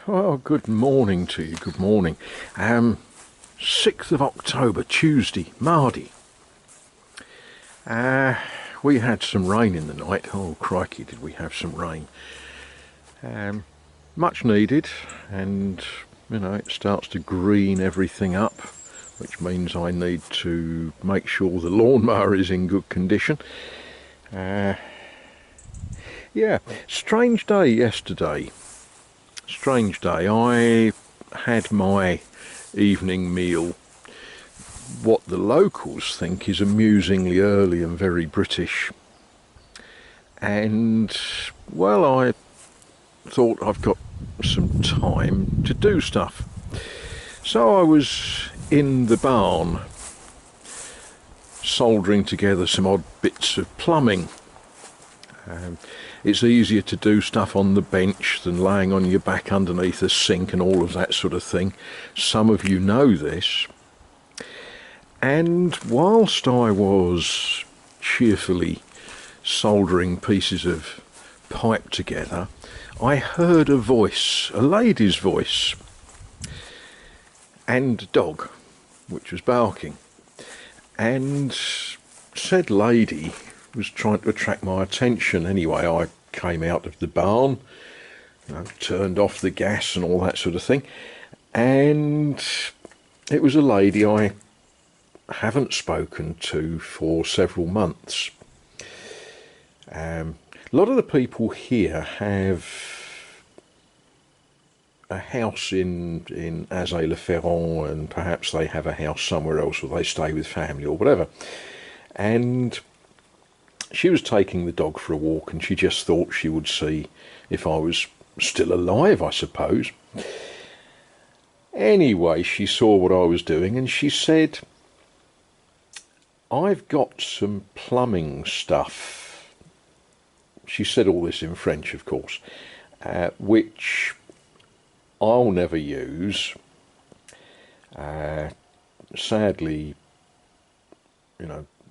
Oh, good morning to you. Good morning. 6th of October, Tuesday, Mardi. We had some rain in the night. Oh, crikey, did we have some rain. Much needed, and, it starts to green everything up, which means I need to make sure the lawnmower is in good condition. Yeah, strange day yesterday. Strange day. I had my evening meal, what the locals think is amusingly early and very British. And, well, I thought I've got some time to do stuff. So I was in the barn soldering together some odd bits of plumbing. It's easier to do stuff on the bench than laying on your back underneath a sink and all of that sort of thing. Some of you know this. And whilst I was cheerfully soldering pieces of pipe together, I heard a voice, a lady's voice, and a dog, which was barking. And said lady was trying to attract my attention. Anyway, I came out of the barn, turned off the gas and all that sort of thing, and it was a lady I haven't spoken to for several months. A lot of the people here have a house in Azay-le-Ferron, and perhaps they have a house somewhere else, or they stay with family or whatever. And she was taking the dog for a walk, and she just thought she would see if I was still alive, I suppose. Anyway, she saw what I was doing, and she said, "I've got some plumbing stuff." She said all this in French, of course, which I'll never use. Sadly,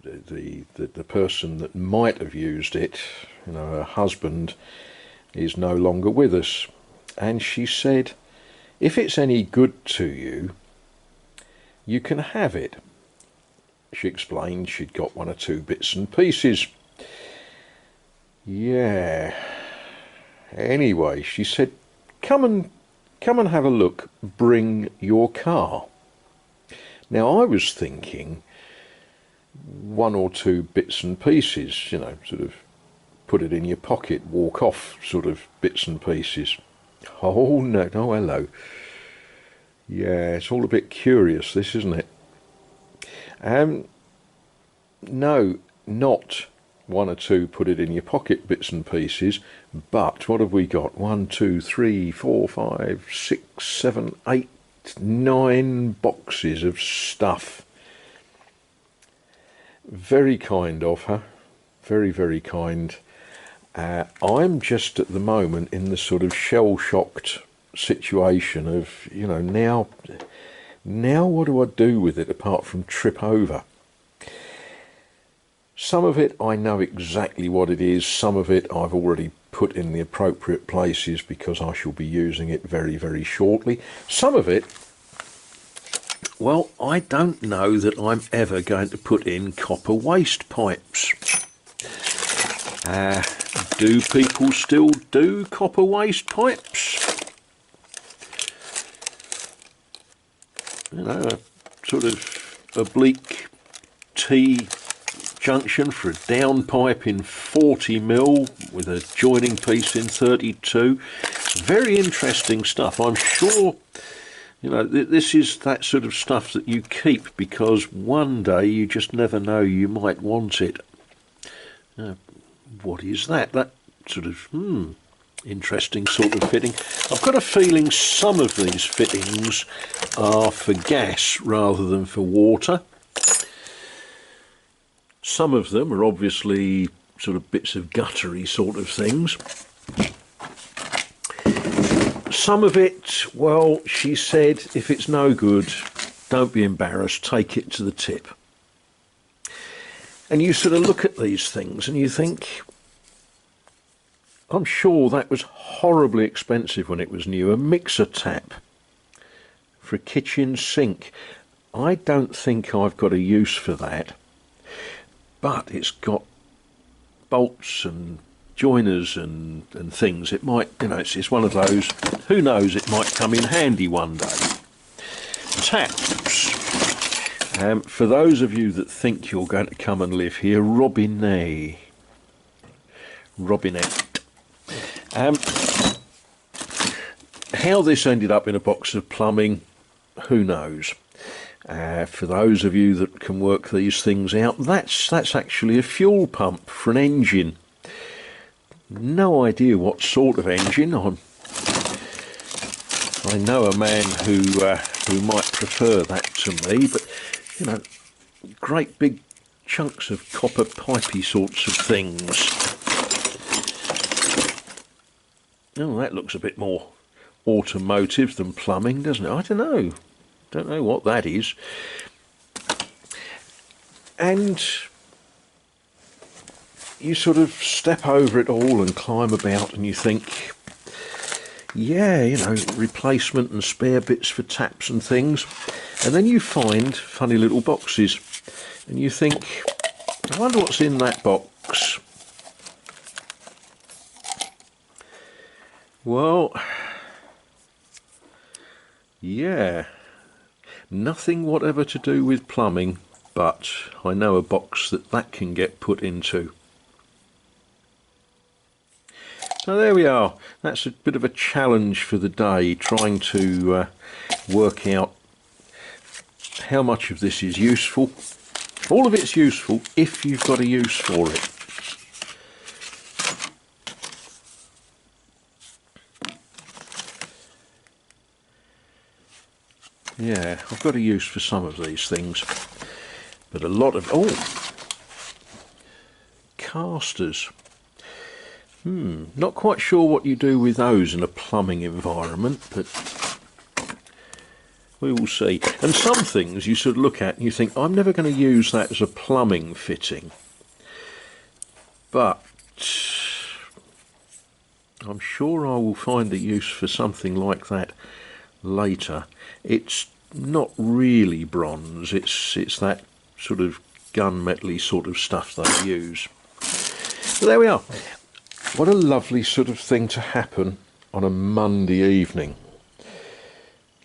the person that might have used it, her husband, is no longer with us. And she said, "If it's any good to you, you can have it." She explained she'd got one or two bits and pieces. Yeah. Anyway, she said, come and have a look, bring your car." Now, I was thinking one or two bits and pieces, sort of put it in your pocket, walk off sort of bits and pieces. Oh, no, hello. Yeah, it's all a bit curious, this, isn't it? No, not one or two put it in your pocket bits and pieces, but what have we got? 1, 2, 3, 4, 5, 6, 7, 8, 9 boxes of stuff. Very kind of her, very, very kind. I'm just at the moment in the sort of shell-shocked situation of, now what do I do with it apart from trip over? Some of it I know exactly what it is. Some of it I've already put in the appropriate places because I shall be using it very, very shortly. Some of it, well, I don't know that I'm ever going to put in copper waste pipes. Do people still do copper waste pipes? A sort of oblique T junction for a downpipe in 40mm with a joining piece in 32. Very interesting stuff. I'm sure, this is that sort of stuff that you keep because one day you just never know, you might want it. What is that? That sort of, interesting sort of fitting. I've got a feeling some of these fittings are for gas rather than for water. Some of them are obviously sort of bits of guttery sort of things. Some of it, well, she said, if it's no good, don't be embarrassed, take it to the tip. And you sort of look at these things and you think, I'm sure that was horribly expensive when it was new. A mixer tap for a kitchen sink. I don't think I've got a use for that, but it's got bolts and joiners and things. It might, it's one of those, who knows, it might come in handy one day. Taps. For those of you that think you're going to come and live here, robinet. How this ended up in a box of plumbing, who knows. For those of you that can work these things out, that's actually a fuel pump for an engine. No idea what sort of engine. I know a man who might prefer that to me, but great big chunks of copper pipey sorts of things. Oh, that looks a bit more automotive than plumbing, doesn't it? I don't know what that is. And you sort of step over it all and climb about and you think, yeah, replacement and spare bits for taps and things. And then you find funny little boxes and you think, I wonder what's in that box. Well, yeah, nothing whatever to do with plumbing, but I know a box that can get put into. So there we are. That's a bit of a challenge for the day, trying to work out how much of this is useful. All of it's useful if you've got a use for it. Yeah, I've got a use for some of these things, but a lot of... Oh! Casters. Not quite sure what you do with those in a plumbing environment, but we will see. And some things you sort of look at and you think, I'm never going to use that as a plumbing fitting. But I'm sure I will find a use for something like that later. It's not really bronze, it's that sort of gunmetal-y sort of stuff they use. So there we are. What a lovely sort of thing to happen on a Monday evening.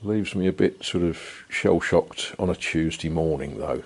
Leaves me a bit sort of shell-shocked on a Tuesday morning though.